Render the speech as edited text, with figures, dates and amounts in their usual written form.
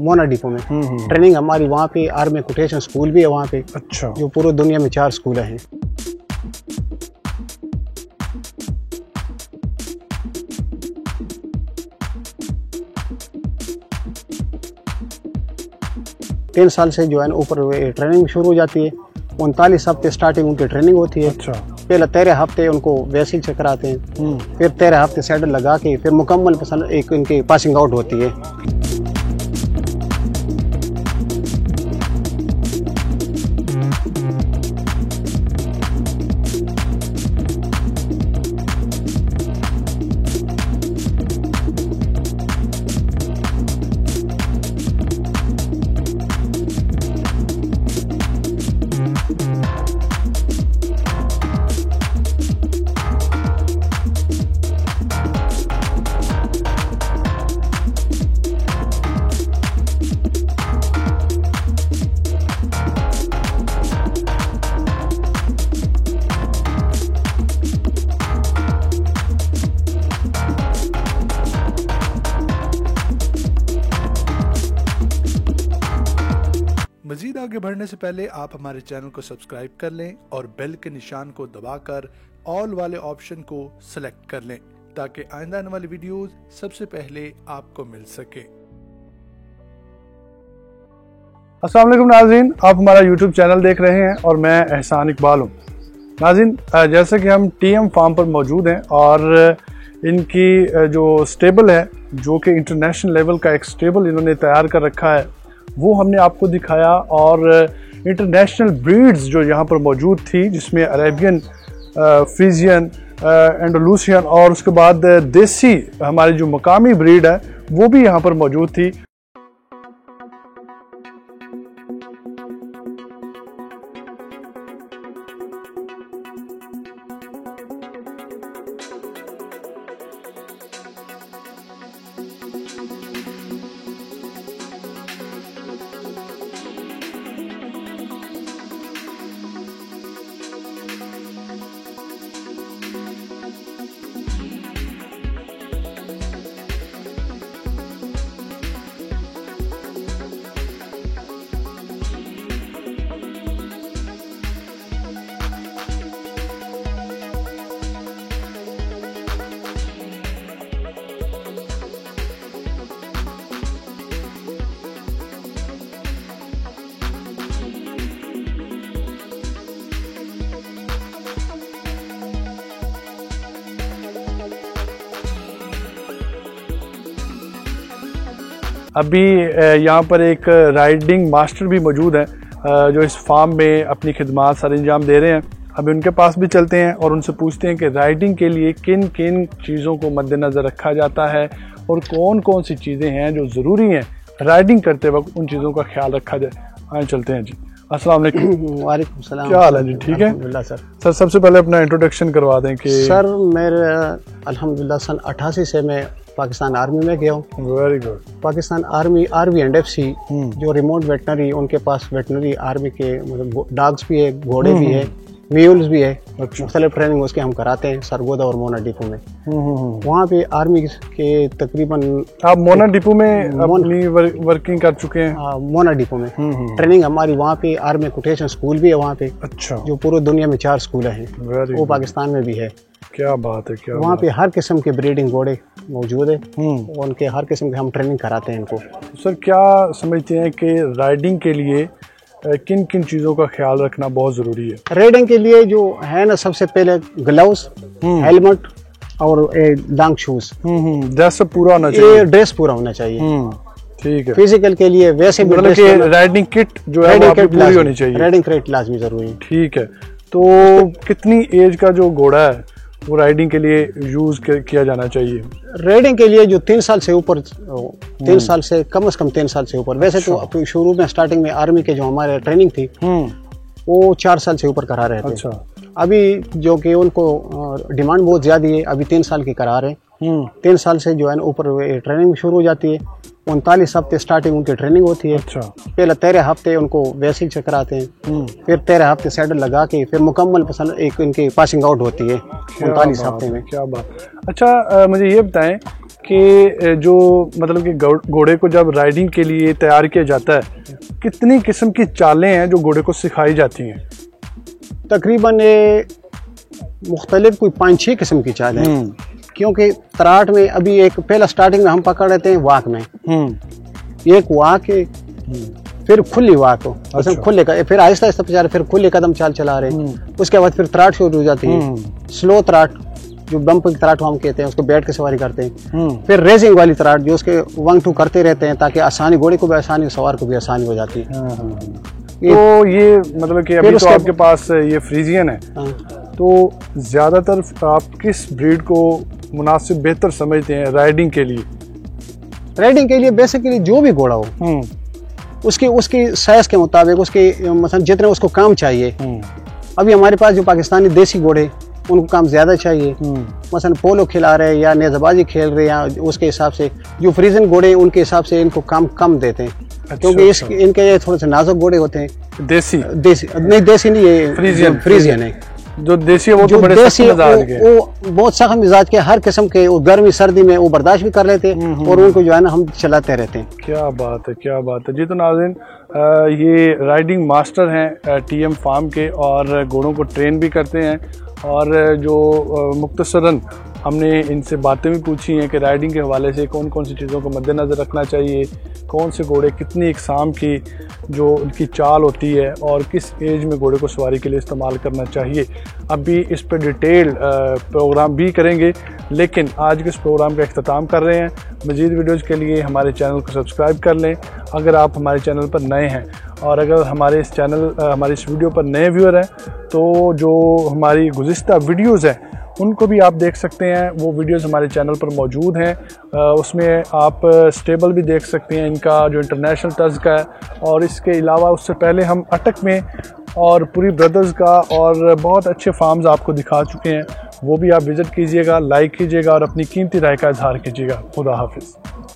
Mona depot में। Training हमारी वहाँ पे आर्मी कोटेशन स्कूल भी है वहाँ पे। अच्छा। जो पूरी दुनिया में 4 स्कूल हैं। तीन साल से जो है ऊपर ट्रेनिंग शुरू हो जाती है। 39 हफ्ते स्टार्टिंग उनकी ट्रेनिंग होती है। अच्छा। पहले 13 हफ्ते उनको बेसिक से कराते हैं, फिर 13 हफ्ते सैडल लगा के फिर मुकम्मल एक इनकी पासिंग आउट होती है। मजीद आगे बढ़ने से पहले आप हमारे चैनल को सब्सक्राइब कर लें और बेल के निशान को दबाकर ऑल वाले ऑप्शन को सिलेक्ट कर लें ताकि आइंदा आने वाली वीडियोस सबसे पहले आपको मिल सके। अस्सलाम वालेकुम नाज़रीन, आप हमारा यूट्यूब चैनल देख रहे हैं और मैं एहसान इकबाल हूँ। नाज़रीन, जैसे कि हम टीएम फार्म पर मौजूद हैं और इनकी जो स्टेबल है, जो कि इंटरनेशनल लेवल का एक स्टेबल इन्होंने तैयार कर रखा है, वो हमने आपको दिखाया। और इंटरनेशनल ब्रीड्स जो यहाँ पर मौजूद थी, जिसमें अरेबियन, फ्रीजियन, एंडोलूसियन और उसके बाद देसी हमारी जो मकामी ब्रीड है वो भी यहाँ पर मौजूद थी। अभी यहाँ पर एक राइडिंग मास्टर भी मौजूद है जो इस फार्म में अपनी खिदमात सर अंजाम दे रहे हैं। अभी उनके पास भी चलते हैं और उनसे पूछते हैं कि राइडिंग के लिए किन किन चीज़ों को मद्देनज़र रखा जाता है और कौन कौन सी चीज़ें हैं जो ज़रूरी हैं राइडिंग करते वक्त, उन चीज़ों का ख्याल रखा जाए। आए चलते हैं जी। अस्सलाम वालेकुम। वालेकुम सलाम। क्या हाल है जी? ठीक है अल्हम्दुलिल्लाह सर। सर सबसे पहले अपना इंट्रोडक्शन करवा दें कि सर मेरे अल्हम्दुलिल्लाह सन 88 से मैं पाकिस्तान आर्मी में गया हूँ। Very good. Pakistan army RVNDFC जो रिमोट वेटनरी, उनके पास वेटनरी आर्मी के मतलब डॉग्स भी है, घोड़े भी है, म्यूल्स भी है। मुख्तलिफ ट्रेनिंग उसके हम कराते हैं सरगोदा और मोना डिपो में। वहाँ पे आर्मी के तकरीबन आप मोना डिपो में अपनी वर्किंग कर चुके हैं? मोना डिपो में ट्रेनिंग हमारी वहाँ पे आर्मी कोटेशन स्कूल भी है वहाँ पे। अच्छा। जो पूरी दुनिया में 4 स्कूल हैं, वो पाकिस्तान में भी है। क्या बात है, क्या वहाँ पे हर किस्म के ब्रीडिंग घोड़े मौजूद है, उनके हर किस्म के हम ट्रेनिंग कराते हैं इनको। सर क्या समझते हैं कि राइडिंग के लिए किन किन चीज़ों का ख्याल रखना बहुत ज़रूरी है? राइडिंग के लिए जो है ना, सबसे पहले ग्लव्स, हेलमेट और लॉन्ग शूज। ड्रेस पूरा होना चाहिए। ड्रेस पूरा होना चाहिए। ठीक है। फिजिकल के लिए वैसे भी मतलब कि राइडिंग किट जो है वो पूरी होनी चाहिए। राइडिंग किट लाजमी जरूरी है। ठीक है। तो कितनी एज का जो घोड़ा है वो राइडिंग के लिए यूज किया जाना चाहिए? राइडिंग के लिए जो 3 साल से ऊपर, 3 साल से कम 3 साल से ऊपर। वैसे तो शुरू में स्टार्टिंग में आर्मी के जो हमारे ट्रेनिंग थी वो 4 साल से ऊपर करा रहे थे। अच्छा। अभी जो कि उनको डिमांड बहुत ज्यादा है, अभी 3 साल की करा रहे हैं। 3 साल से जो है ऊपर ट्रेनिंग शुरू हो जाती है। 39 हफ्ते स्टार्टिंग उनकी ट्रेनिंग होती है। अच्छा। पहले 13 हफ्ते उनको बेसिक से कराते हैं, फिर 13 हफ्ते सैडल लगा के फिर मुकम्मल एक इनकी पासिंग आउट होती है 39 हफ्ते में। क्या बात। अच्छा मुझे ये बताएं कि जो मतलब कि घोड़े को जब राइडिंग के लिए तैयार किया जाता है, कितनी किस्म की चालें हैं जो घोड़े को सिखाई जाती हैं? तकरीबन ये मुख्तलिफ कोई 5-6 किस्म की चाल हैं, क्योंकि तराट में अभी एक पहला स्टार्टिंग में हम पकड़ लेते हैं वाक में, एक वाक है, फिर खुली वाक हो, अच्छा। खुले का फिर आहिस्ता आहिस्ता बेचारे फिर खुले कदम चाल चला रहे हैं। उसके बाद फिर तराट शुरू हो जाती है, स्लो तराट जो बम्पिंग तराट हम कहते हैं, उसको बैठ के सवारी करते हैं। फिर रेसिंग वाली तराट जो उसके 1-2 करते रहते हैं ताकि आसानी, घोड़े को भी आसानी, सवार को भी आसानी हो जाती है। तो ये मतलब कि अभी तो आपके पास ये फ्रीजियन है, तो ज़्यादातर आप किस ब्रीड को मुनासिब बेहतर समझते हैं राइडिंग के लिए? राइडिंग के लिए बेसिकली जो भी घोड़ा हो उसकी साइज के मुताबिक, उसके मतलब जितने उसको काम चाहिए। अभी हमारे पास जो पाकिस्तानी देसी घोड़े उनको काम ज़्यादा चाहिए, मसलन पोलो खिला रहे हैं या नेज़ाबाजी खेल रहे हैं, या उसके हिसाब से जो फ्रीजन घोड़े उनके हिसाब से इनको काम कम देते हैं। अच्छा, क्योंकि इनके ये थोड़े से नाजुक घोड़े होते हैं। देसी नहीं, ये फ्रीजियन है। जो देसी है वो तो बड़े सख्त मिजाज के, वो बहुत सख्त मिजाज के, हर किस्म के, वो गर्मी सर्दी में वो बर्दाश्त भी कर लेते हैं और उनको जो है ना हम चलाते रहते हैं। क्या बात है, क्या बात है जी। तो नाज़रीन, ये राइडिंग मास्टर हैं टीएम फार्म के और घोड़ों को ट्रेन भी करते हैं, और जो मुख्तसरन हमने इनसे बातें भी पूछी हैं कि राइडिंग के हवाले से कौन कौन सी चीज़ों को मद्देनज़र रखना चाहिए, कौन से घोड़े कितनी इकसाम की जो उनकी चाल होती है और किस एज में घोड़े को सवारी के लिए इस्तेमाल करना चाहिए। अभी इस पर डिटेल प्रोग्राम भी करेंगे, लेकिन आज के इस प्रोग्राम का इख्तिताम कर रहे हैं। मज़ीद वीडियोज़ के लिए हमारे चैनल को सब्सक्राइब कर लें अगर आप हमारे चैनल पर नए हैं, और अगर हमारे इस वीडियो पर नए व्यूअर हैं तो जो हमारी गुज़िश्ता वीडियोज़ हैं उनको भी आप देख सकते हैं। वो वीडियोस हमारे चैनल पर मौजूद हैं, उसमें आप स्टेबल भी देख सकते हैं इनका जो इंटरनेशनल तर्ज का है, और इसके अलावा उससे पहले हम अटक में और पूरी ब्रदर्स का और बहुत अच्छे फार्म्स आपको दिखा चुके हैं। वो भी आप विज़िट कीजिएगा, लाइक कीजिएगा और अपनी कीमती राय का इजहार कीजिएगा। खुदा हाफिज़।